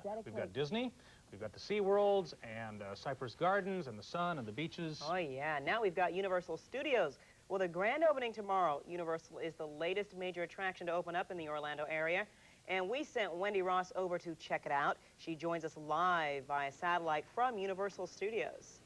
We've got Disney, we've got the SeaWorlds, and Cypress Gardens, and the sun, and the beaches. Oh, yeah. Now we've got Universal Studios. Well, the grand opening tomorrow, Universal is the latest major attraction to open up in the Orlando area. And we sent Wendy Ross over to check it out. She joins us live via satellite from Universal Studios.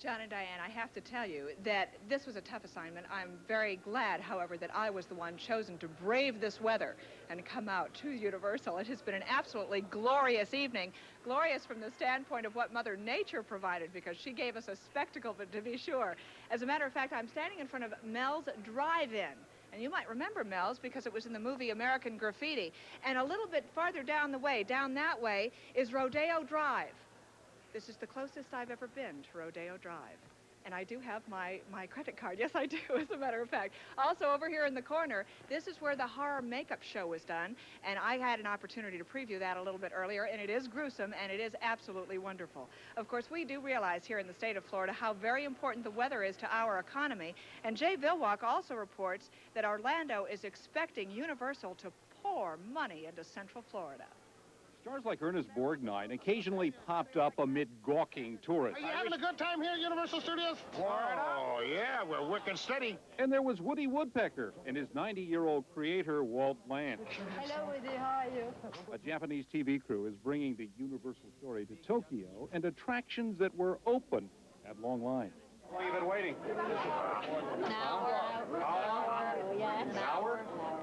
John and Diane, I have to tell you that this was a tough assignment. I'm very glad, however, that I was the one chosen to brave this weather and come out to Universal. It has been an absolutely glorious evening. Glorious from the standpoint of what Mother Nature provided, because she gave us a spectacle, but to be sure. As a matter of fact, I'm standing in front of Mel's Drive-In. And you might remember Mel's because it was in the movie American Graffiti. And a little bit farther down the way, down that way, is Rodeo Drive. This is the closest I've ever been to Rodeo Drive. And I do have my credit card. Yes, I do, as a matter of fact. Also, over here in the corner, this is where the horror makeup show was done. And I had an opportunity to preview that a little bit earlier, and it is gruesome, and it is absolutely wonderful. Of course, we do realize here in the state of Florida how very important the weather is to our economy. And Jay Vilwalk also reports that Orlando is expecting Universal to pour money into Central Florida. Stars like Ernest Borgnine occasionally popped up amid gawking tourists. Are you having a good time here at Universal Studios? Florida? Oh, yeah, we're working steady. And there was Woody Woodpecker and his 90-year-old creator, Walt Land. Hello, Woody. How are you? A Japanese TV crew is bringing the Universal story to Tokyo and attractions that were open had long lines. How long have you been waiting? An hour. Yes. An hour?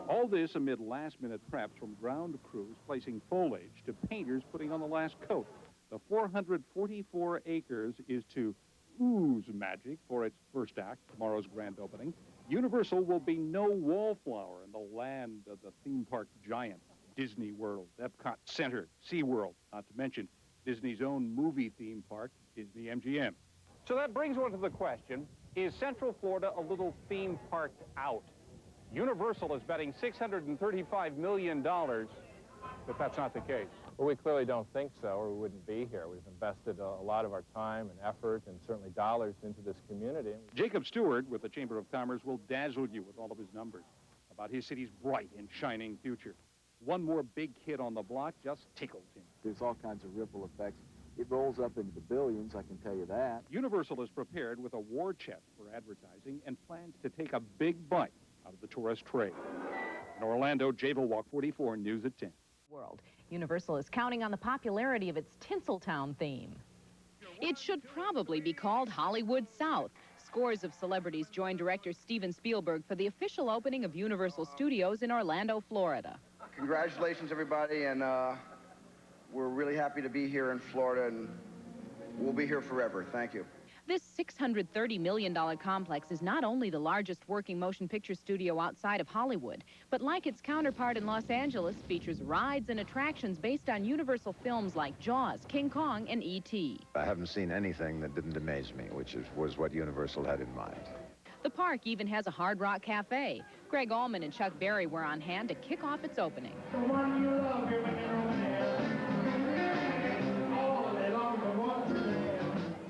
All this amid last-minute preps from ground crews placing foliage to painters putting on the last coat. The 444 acres is to ooze magic for its first act, tomorrow's grand opening. Universal will be no wallflower in the land of the theme park giant. Disney World, Epcot Center, SeaWorld, not to mention Disney's own movie theme park, Disney MGM. So that brings one to the question, is Central Florida a little theme parked out? Universal is betting $635 million that that's not the case. Well, we clearly don't think so, or we wouldn't be here. We've invested a lot of our time and effort and certainly dollars into this community. Jacob Stewart with the Chamber of Commerce will dazzle you with all of his numbers about his city's bright and shining future. One more big hit on the block just tickles him. There's all kinds of ripple effects. It rolls up into the billions, I can tell you that. Universal is prepared with a war chest for advertising and plans to take a big bite out of the tourist trade. In Orlando, Jay Vilwalk, 44 News at 10. World. Universal is counting on the popularity of its Tinseltown theme. It should probably be called Hollywood South. Scores of celebrities joined director Steven Spielberg for the official opening of Universal Studios in Orlando, Florida. Congratulations, everybody, and we're really happy to be here in Florida, and we'll be here forever. Thank you. This $630 million complex is not only the largest working motion picture studio outside of Hollywood, but like its counterpart in Los Angeles, features rides and attractions based on Universal films like Jaws, King Kong, and E.T. I haven't seen anything that didn't amaze me, which was what Universal had in mind. The park even has a Hard Rock Cafe. Greg Allman and Chuck Berry were on hand to kick off its opening.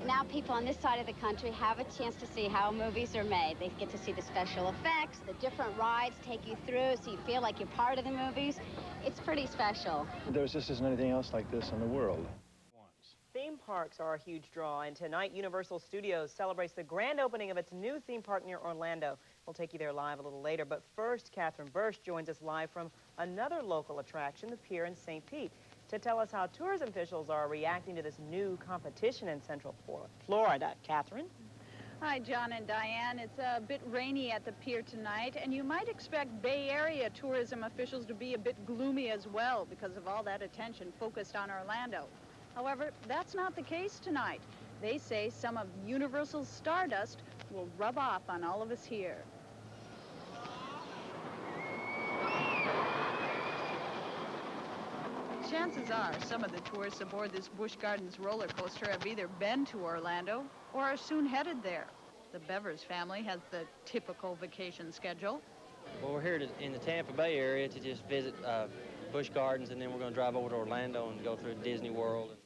Now people on this side of the country have a chance to see how movies are made. They get to see the special effects, the different rides take you through so you feel like you're part of the movies. It's pretty special. There just isn't anything else like this in the world. Theme parks are a huge draw, and tonight Universal Studios celebrates the grand opening of its new theme park near Orlando. We'll take you there live a little later, but first, Catherine Bursch joins us live from another local attraction, the Pier in St. Pete, to tell us how tourism officials are reacting to this new competition in Central Florida. Catherine? Hi, John and Diane. It's a bit rainy at the pier tonight, and you might expect Bay Area tourism officials to be a bit gloomy as well because of all that attention focused on Orlando. However, that's not the case tonight. They say some of Universal's stardust will rub off on all of us here. Chances are some of the tourists aboard this Busch Gardens roller coaster have either been to Orlando or are soon headed there. The Bevers family has the typical vacation schedule. Well, we're here in the Tampa Bay area to just visit Busch Gardens, and then we're going to drive over to Orlando and go through Disney World.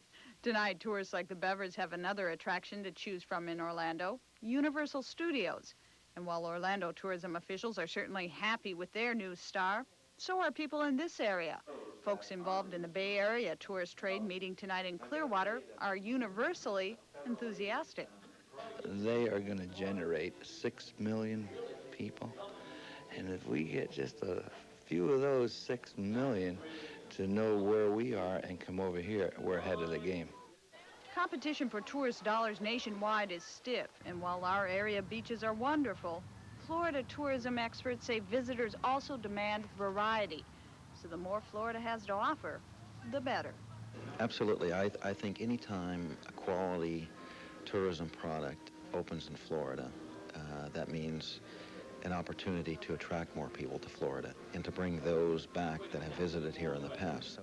Tonight, tourists like the Bevers have another attraction to choose from in Orlando, Universal Studios. And while Orlando tourism officials are certainly happy with their new star, So are people in this area. Folks involved in the Bay Area tourist trade meeting tonight in Clearwater are universally enthusiastic. They are going to generate 6 million people. And if we get just a few of those 6 million to know where we are and come over here, we're ahead of the game. Competition for tourist dollars nationwide is stiff, and while our area beaches are wonderful, Florida tourism experts say visitors also demand variety. So the more Florida has to offer, the better. Absolutely. I think any time a quality tourism product opens in Florida, that means an opportunity to attract more people to Florida and to bring those back that have visited here in the past.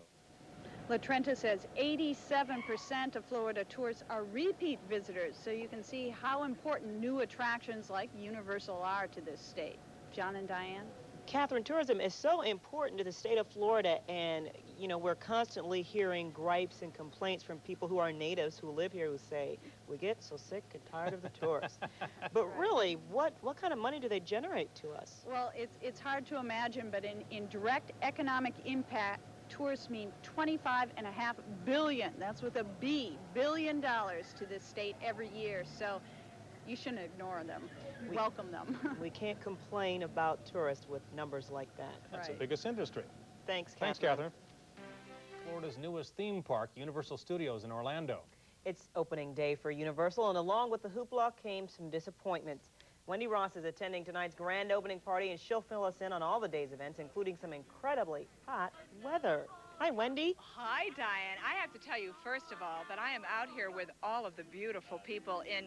La Trenta says 87% of Florida tourists are repeat visitors, so you can see how important new attractions like Universal are to this state. John and Diane? Catherine, tourism is so important to the state of Florida, and, you know, we're constantly hearing gripes and complaints from people who are natives who live here who say, we get so sick and tired of the tourists. But really, what kind of money do they generate to us? Well, it's hard to imagine, but in direct economic impact, tourists mean $25.5 billion, that's with a B, $billion to this state every year. So you shouldn't ignore them. Welcome them. We can't complain about tourists with numbers like that. That's the biggest industry. Thanks, Catherine. Thanks, Catherine. Florida's newest theme park, Universal Studios in Orlando. It's opening day for Universal, and along with the hoopla came some disappointments. Wendy Ross is attending tonight's grand opening party, and she'll fill us in on all the day's events, including some incredibly hot weather. Hi, Wendy. Hi, Diane. I have to tell you, first of all, that I am out here with all of the beautiful people in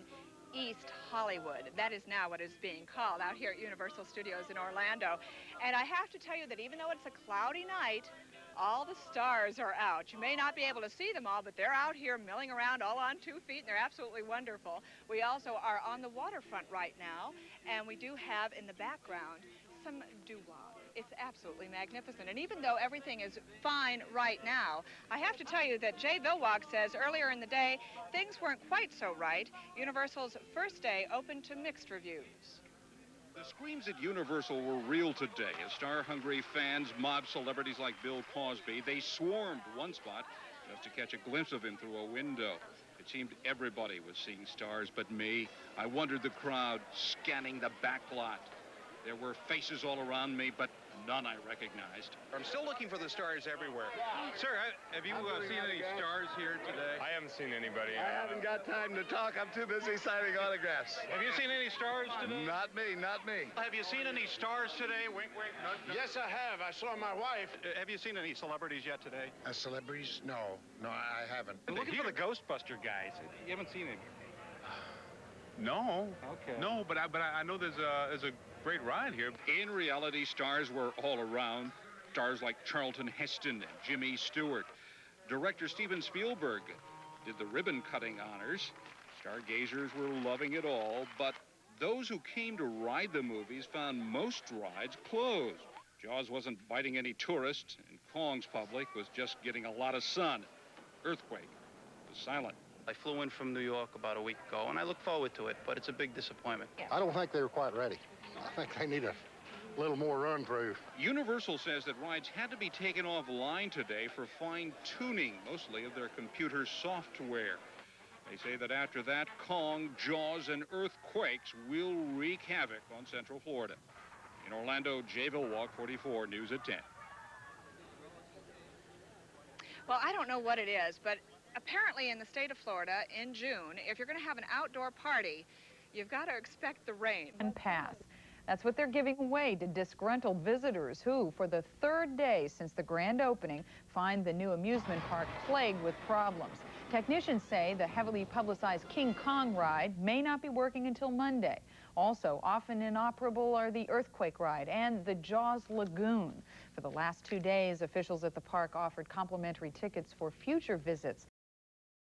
East Hollywood. That is now what is being called out here at Universal Studios in Orlando. And I have to tell you that even though it's a cloudy night, all the stars are out. You may not be able to see them all, but they're out here milling around all on 2 feet, and they're absolutely wonderful. We also are on the waterfront right now, and we do have in the background some doo-wop. It's absolutely magnificent. And even though everything is fine right now, I have to tell you that Jay Vilwalk says earlier in the day, things weren't quite so right. Universal's first day opened to mixed reviews. The screams at Universal were real today. As star-hungry fans mobbed celebrities like Bill Cosby, they swarmed one spot just to catch a glimpse of him through a window. It seemed everybody was seeing stars but me. I wondered the crowd scanning the back lot. There were faces all around me, but none I recognized. I'm still looking for the stars everywhere. Sir, have you seen any stars here today? I haven't seen anybody. I haven't got time to talk. I'm too busy signing autographs. Have you seen any stars today? Not me, not me. Have you seen any stars today? Wink, wink. No. Yes, I have. I saw my wife. Have you seen any celebrities yet today? Celebrities? No. No, I haven't. I'm looking for the Ghostbuster guys. You haven't seen any? No. Okay. No, but I know there's a great ride here. In reality, stars were all around. Stars like Charlton Heston and Jimmy Stewart. Director Steven Spielberg did the ribbon-cutting honors. Stargazers were loving it all, but those who came to ride the movies found most rides closed. Jaws wasn't biting any tourists, and Kong's public was just getting a lot of sun. Earthquake was silent. I flew in from New York about a week ago, and I look forward to it, but it's a big disappointment. I don't think they were quite ready. I think they need a little more run-through. Universal says that rides had to be taken offline today for fine-tuning, mostly of their computer software. They say that after that, Kong, Jaws, and earthquakes will wreak havoc on Central Florida. In Orlando, Jay Vilwalk, 44 News at 10. Well, I don't know what it is, but apparently in the state of Florida in June, if you're going to have an outdoor party, you've got to expect the rain. And pass. That's what they're giving away to disgruntled visitors who, for the third day since the grand opening, find the new amusement park plagued with problems. Technicians say the heavily publicized King Kong ride may not be working until Monday. Also, often inoperable are the earthquake ride and the Jaws Lagoon. For the last 2 days, officials at the park offered complimentary tickets for future visits.